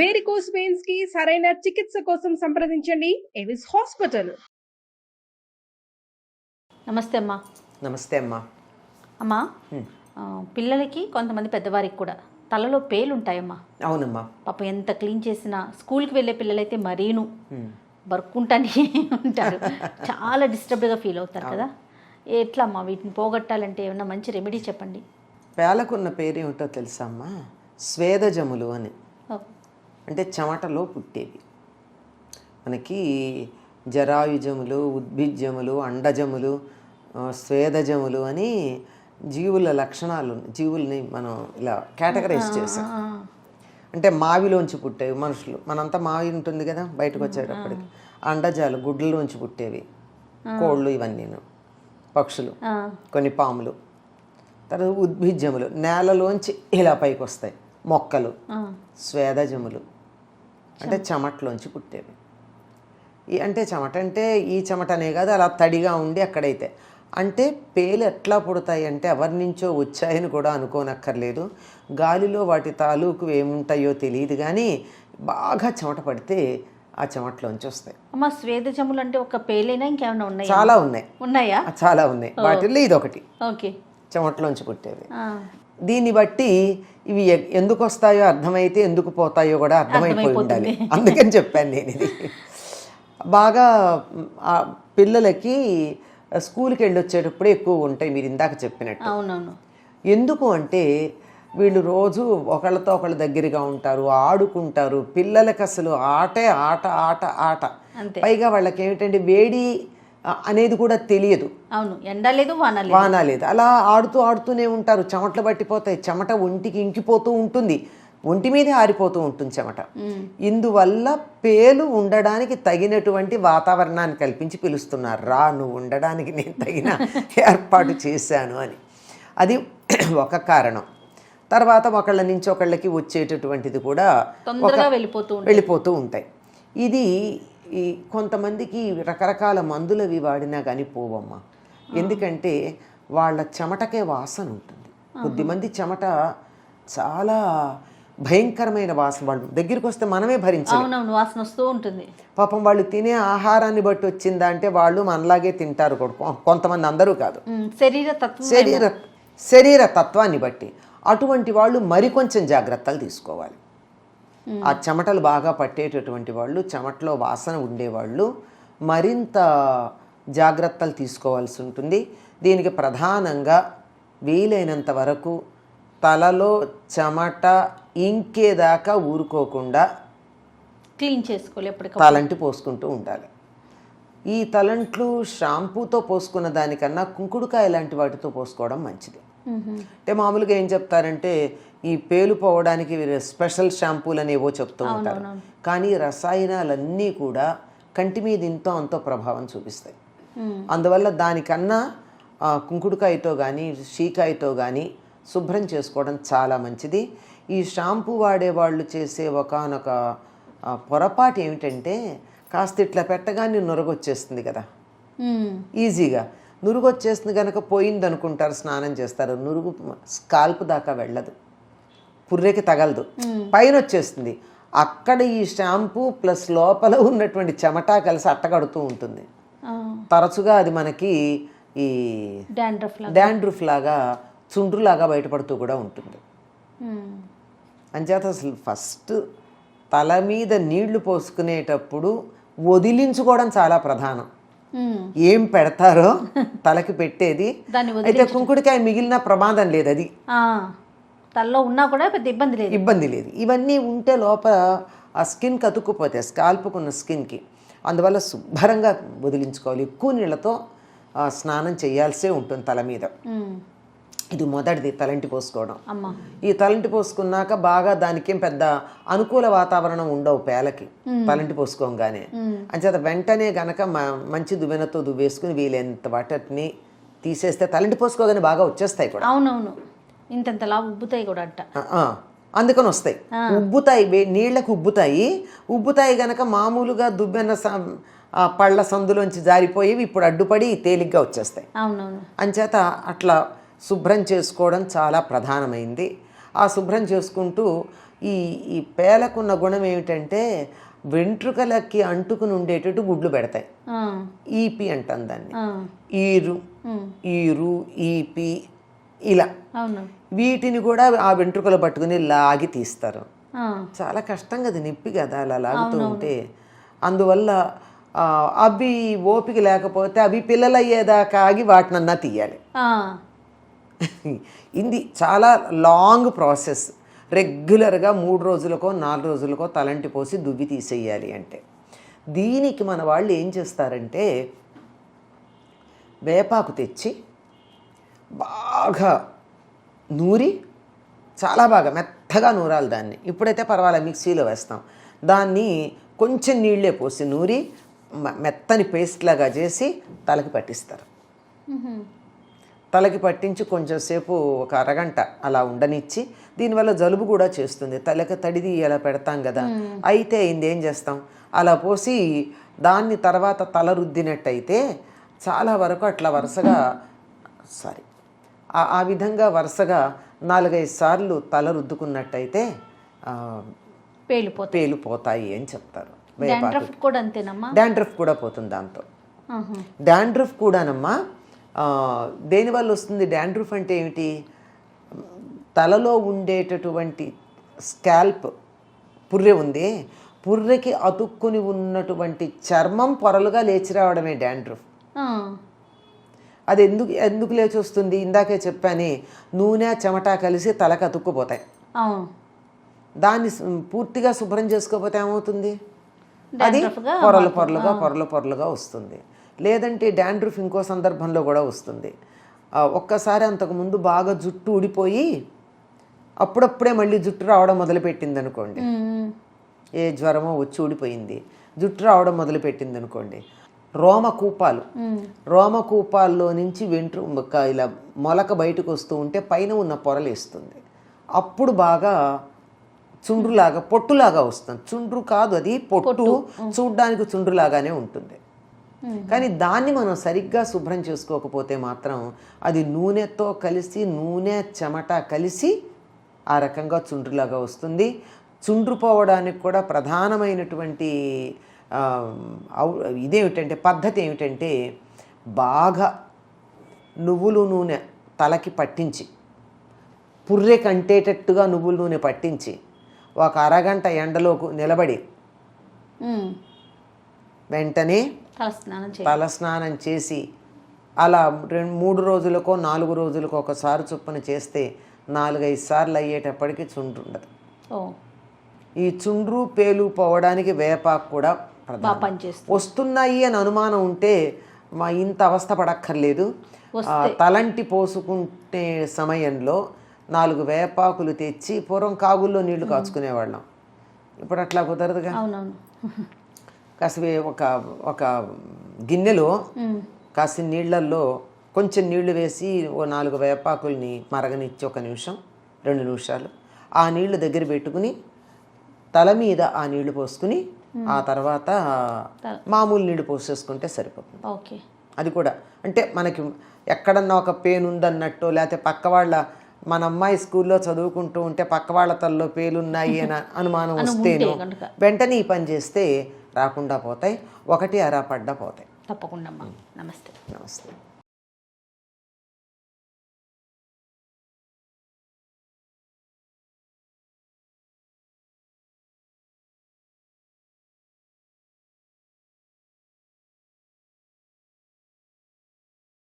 Varicose veins కి సరైన చికిత్స కోసం సంప్రదించండి ఎవిస్ హాస్పిటల్. నమస్తే అమ్మా. నమస్తే అమ్మా. అమ్మా, పిల్లలకి కొంతమంది పెద్దవారికి కూడా తలలో పేలు ఉంటాయమ్మా. అవునమ్మా. పాపం ఎంత క్లీన్ చేసినా స్కూల్కి వెళ్ళే పిల్లలైతే మరీను బరుక్కుంటానే ఉంటారు, చాలా డిస్టర్బ్డ్గా ఫీల్ అవుతారు కదా. ఎట్లా అమ్మా వీటిని పోగొట్టాలంటే ఏమన్నా మంచి రెమెడీ చెప్పండి. పేలకున్న పేరు ఏమిటో తెలుసా అమ్మా? స్వేదజములు అని. అంటే చెమటలో పుట్టేవి. మనకి జరాయుజములు, ఉద్భిజ్యములు, అండజములు, స్వేదజములు అని జీవుల లక్షణాలు, జీవుల్ని మనం ఇలా కేటగరైజ్ చేసాం. అంటే మావిలోంచి పుట్టేవి మనుషులు, మనంతా మావి ఉంటుంది కదా బయటకు వచ్చేటప్పటికి. అండజాలు గుడ్లలోంచి పుట్టేవి, కోళ్ళు, ఇవన్నీ పక్షులు, కొన్ని పాములు. తర్వాత ఉద్భిజ్యములు నేలలోంచి ఇలా పైకి వస్తాయి, మొక్కలు. స్వేదజములు అంటే చెమటలోంచి పుట్టేవి. అంటే చెమట అంటే ఈ చెమటనే కాదు, అలా తడిగా ఉండి అక్కడైతే. అంటే పేలు ఎట్లా పుడతాయి అంటే ఎవరి నుంచో వచ్చాయని కూడా అనుకోనక్కర్లేదు. గాలిలో వాటి తాలూకు ఏముంటాయో తెలియదు, కానీ బాగా చెమట పడితే ఆ చెమటలోంచి వస్తాయి. అమ్మ, స్వేదజములు అంటే ఒక పేలైనా ఇంకేమైనా ఉన్నాయి? చాలా ఉన్నాయి. ఉన్నాయా? చాలా ఉన్నాయి. వాటిల్లో ఇదొకటి. ఓకే, చెమటలోంచి పుట్టేవి. దీన్ని బట్టి ఇవి ఎందుకు వస్తాయో అర్థమైతే ఎందుకు పోతాయో కూడా అర్థమైపోయి ఉండాలి. అందుకని చెప్పాను నేను ఇది. బాగా పిల్లలకి స్కూల్కి వెళ్ళి వచ్చేటప్పుడు ఎక్కువ ఉంటాయి, మీరు ఇందాక చెప్పినట్టు. అవునవును. ఎందుకు అంటే వీళ్ళు రోజు ఒకళ్ళతో ఒకళ్ళ దగ్గరగా ఉంటారు, ఆడుకుంటారు. పిల్లలకి అసలు ఆటే ఆట ఆట ఆట. పైగా వాళ్ళకి ఏమిటంటే వేడి అనేది కూడా తెలియదు. అవును, ఎండ లేదు వాన లేదు, అలా ఆడుతూనే ఉంటారు. చెమటలు పట్టిపోతాయి, చెమట ఒంటికి ఇంకిపోతూ ఉంటుంది, ఒంటి మీదే ఆరిపోతూ ఉంటుంది చెమట. ఇందువల్ల పేలు ఉండడానికి తగినటువంటి వాతావరణాన్ని కల్పించి పిలుస్తున్నారు. రా, నువ్వు ఉండడానికి నేను తగిన ఏర్పాటు చేశాను అని. అది ఒక కారణం. తర్వాత ఒకళ్ళ నుంచి ఒకళ్ళకి వచ్చేటటువంటిది కూడా వెళ్ళిపోతూ ఉంటాయి. ఇది ఈ కొంతమందికి రకరకాల మందులవి వాడినా కానీ పోవమ్మా. ఎందుకంటే వాళ్ళ చెమటకే వాసన ఉంటుంది. కొద్దిమంది చెమట చాలా భయంకరమైన వాసన, వాళ్ళు దగ్గరికి వస్తే మనమే భరించాలి, వాసన వస్తూ ఉంటుంది. పాపం వాళ్ళు తినే ఆహారాన్ని బట్టి వచ్చిందా అంటే వాళ్ళు మనలాగే తింటారు కొంతమంది, అందరూ కాదు, శరీర తత్వాన్ని బట్టి. అటువంటి వాళ్ళు మరికొంచెం జాగ్రత్తలు తీసుకోవాలి. ఆ చెమటలు బాగా పట్టేటటువంటి వాళ్ళు, చెమటలో వాసన ఉండేవాళ్ళు మరింత జాగ్రత్తలు తీసుకోవాల్సి ఉంటుంది. దీనికి ప్రధానంగా వీలైనంత వరకు తలలో చెమట ఇంకేదాకా ఊరుకోకుండా క్లీన్ చేసుకోవాలి, తలంటి పోసుకుంటూ ఉండాలి. ఈ తలంట్లు షాంపూతో పోసుకున్న దానికన్నా కుంకుడుకాయ లాంటి వాటితో పోసుకోవడం మంచిది. అంటే మామూలుగా ఏం చెప్తారంటే ఈ పేలు పోవడానికి స్పెషల్ షాంపూలు అనేవో చెప్తూ ఉంటారు, కానీ రసాయనాలన్నీ కూడా కంటి మీద ఇంతో అంతో ప్రభావం చూపిస్తాయి. అందువల్ల దానికన్నా కుంకుడుకాయతో కానీ షీకాయతో కానీ శుభ్రం చేసుకోవడం చాలా మంచిది. ఈ షాంపూ వాడేవాళ్ళు చేసే ఒకానొక పొరపాటు ఏమిటంటే కాస్త ఇట్లా పెట్టగానే నురగొచ్చేస్తుంది కదా, ఈజీగా నురుగొచ్చేస్తుంది కనుక పోయింది అనుకుంటారు, స్నానం చేస్తారు. నురుగు స్కాల్ప్ దాకా వెళ్ళదు, పుర్రెకి తగలదు, పైన వచ్చేస్తుంది. అక్కడ ఈ షాంపూ ప్లస్ లోపల ఉన్నటువంటి చెమట కలిసి అట్టగడుతూ ఉంటుంది. తరచుగా అది మనకి ఈ డాండ్రఫ్ లాగా, చుండ్రులాగా బయటపడుతూ కూడా ఉంటుంది. అంచేత అసలు ఫస్ట్ తల మీద నీళ్లు పోసుకునేటప్పుడు వదిలించుకోవడం చాలా ప్రధానం. ఏం పెడతారో తలకి పెట్టేది అయితే కుంకుడికాయ మిగిలిన ప్రమాదం లేదు, అది తలలో ఉన్నా కూడా పెద్ద ఇబ్బంది లేదు. ఇవన్నీ ఉంటే లోపల ఆ స్కిన్కి అతుక్కుపోతాయి, స్కాల్పుకున్న స్కిన్కి. అందువల్ల శుభ్రంగా వదిలించుకోవాలి. ఎక్కువ నీళ్ళతో స్నానం చేయాల్సే ఉంటుంది తల మీద. ఇది మొదటిది, తలంటి పోసుకోవడం. ఈ తలంటి పోసుకున్నాక బాగా దానికేం పెద్ద అనుకూల వాతావరణం ఉండవు పేలకి తలంటి పోసుకోగానే. అంచేత వెంటనే గనక మంచి దువ్వెనతో దువ్వేసుకుని వీలైనంత వాటిని తీసేస్తే తలంటి పోసుకోగానే బాగా వచ్చేస్తాయి కూడా. అవునవును, ఇంతలా ఉబ్బుతాయి కూడా అంట. అందుకని వస్తాయి, ఉబ్బుతాయి, నీళ్లకు ఉబ్బుతాయి గనక మామూలుగా దువ్వెన పళ్ళ సందులోంచి జారిపోయేవి ఇప్పుడు అడ్డుపడి తేలిగ్గా వచ్చేస్తాయి. అంచేత అట్లా శుభ్రం చేసుకోవడం చాలా ప్రధానమైంది. ఆ శుభ్రం చేసుకుంటూ ఈ ఈ పేలకున్న గుణం ఏమిటంటే వెంట్రుకలకి అంటుకుని ఉండేటట్టు గుడ్లు పెడతాయి. ఈపి అంటాం దాన్ని. ఈరు ఈపి ఇలా వీటిని కూడా ఆ వెంట్రుకలు పట్టుకుని లాగి తీస్తారు. చాలా కష్టం కదా, నిప్పి కదా అలా లాగుతూ ఉంటే. అందువల్ల అవి ఓపిక లేకపోతే అవి పిల్లలు అయ్యేదాకా ఆగి వాటినన్నా తీయాలి. ఇది చాలా లాంగ్ ప్రాసెస్. రెగ్యులర్గా 3 రోజులకో 4 రోజులకో తలంటి పోసి దువ్వి తీసేయాలి. అంటే దీనికి మన వాళ్ళు ఏం చేస్తారంటే వేపాకు తెచ్చి బాగా నూరి, చాలా బాగా మెత్తగా నూరాలి దాన్ని. ఇప్పుడైతే పర్వాలేదు, మిక్సీలో వేస్తాం. దాన్ని కొంచెం నీళ్ళే పోసి నూరి మెత్తని పేస్ట్ లాగా చేసి తలకి పట్టిస్తారు. తలకి పట్టించి కొంచెంసేపు ఒక అరగంట అలా ఉండనిచ్చి, దీనివల్ల జలుబు కూడా చేస్తుంది. తలకి తడిది అలా పెడతాం కదా, అయితే ఏం చేస్తాం, అలా పోసి దాన్ని తర్వాత తల రుద్దినట్టయితే చాలా వరకు అట్లా వరుసగా ఆ విధంగా వరుసగా 4-5 సార్లు తల రుద్దుకున్నట్టయితే పేలిపోతాయి అని చెప్తారు. డాండ్రఫ్ కూడా పోతుంది దాంతో. డాండ్రఫ్ కూడానమ్మా దేనివల్ల వస్తుంది? డాండ్రఫ్ అంటే ఏమిటి? తలలో ఉండేటటువంటి స్కాల్ప్ పుర్రె ఉంది, పుర్రెకి అతుక్కుని ఉన్నటువంటి చర్మం పొరలుగా లేచి రావడమే డాండ్రఫ్. అది ఎందుకు లేచి వస్తుంది? ఇందాకే చెప్పాని, నూనె చెమట కలిసి తలకు అతుక్కుపోతాయి. దాన్ని పూర్తిగా శుభ్రం చేసుకోకపోతే ఏమవుతుంది? అది పొరలుగా వస్తుంది. లేదంటే డాండ్రఫ్ ఇంకో సందర్భంలో కూడా వస్తుంది. ఒక్కసారి అంతకుముందు బాగా జుట్టు ఊడిపోయి అప్పుడప్పుడే మళ్ళీ జుట్టు రావడం మొదలుపెట్టింది అనుకోండి, ఏ జ్వరమో వచ్చి ఊడిపోయింది, జుట్టు రావడం మొదలుపెట్టింది అనుకోండి, రోమకూపాల్లో నుంచి ఇలా మొలక బయటకు వస్తూ ఉంటే పైన ఉన్న పొరలేస్తుంది. అప్పుడు బాగా చుండ్రులాగా పొట్టులాగా వస్తుంది. చుండ్రు కాదు, అది పొట్టు, చూడ్డానికి చుండ్రులాగానే ఉంటుంది. కానీ దాన్ని మనం సరిగ్గా శుభ్రం చేసుకోకపోతే మాత్రం అది నూనెతో కలిసి, నూనె చెమట కలిసి ఆ రకంగా చుండ్రులాగా వస్తుంది. చుండ్రు పోవడానికి కూడా ప్రధానమైనటువంటి ఇదేమిటంటే పద్ధతి ఏమిటంటే, బాగా నువ్వుల నూనె తలకి పట్టించి, పుర్రె కంటేటట్టుగా నువ్వుల నూనె పట్టించి ఒక అరగంట ఎండలో నిలబడి వెంటనే తలస్నానం చేసి అలా 3 రోజులకో 4 రోజులకో ఒకసారి చొప్పున చేస్తే 4-5 సార్లు అయ్యేటప్పటికి చుండ్రు ఉండదు. ఈ చుండ్రు పేలు పోవడానికి వేపాకు కూడా వస్తున్నాయి అని అనుమానం ఉంటే ఇంత అవస్థ పడక్కర్లేదు. తలంటి పోసుకుంటే సమయంలో 4 వేపాకులు తెచ్చి, పూర్వం కాగుల్లో నీళ్లు కాచుకునేవాళ్ళం, ఇప్పుడు అట్లా కుదరదుగా. కాసి ఒక గిన్నెలో కాసిన నీళ్ళల్లో కొంచెం నీళ్లు వేసి ఓ 4 వేపాకుల్ని మరగనిచ్చి 1 నిమిషం 2 నిమిషాలు ఆ నీళ్లు దగ్గర పెట్టుకుని తల మీద ఆ నీళ్లు పోసుకుని ఆ తర్వాత మామూలు నీళ్లు పోసేసుకుంటే సరిపోతుంది. అది కూడా అంటే మనకి ఎక్కడన్నా ఒక పెయిన్ ఉందన్నట్టు, లేకపోతే మన అమ్మాయి స్కూల్లో చదువుకుంటూ ఉంటే పక్క వాళ్ళ తలలో పేలున్నాయి అని అనుమానం వస్తేను వెంటనే ఈ పని చేస్తే రాకుండా పోతాయి. 1 అరా పడ్డా పోతాయి. తప్పకుండా. నమస్తే.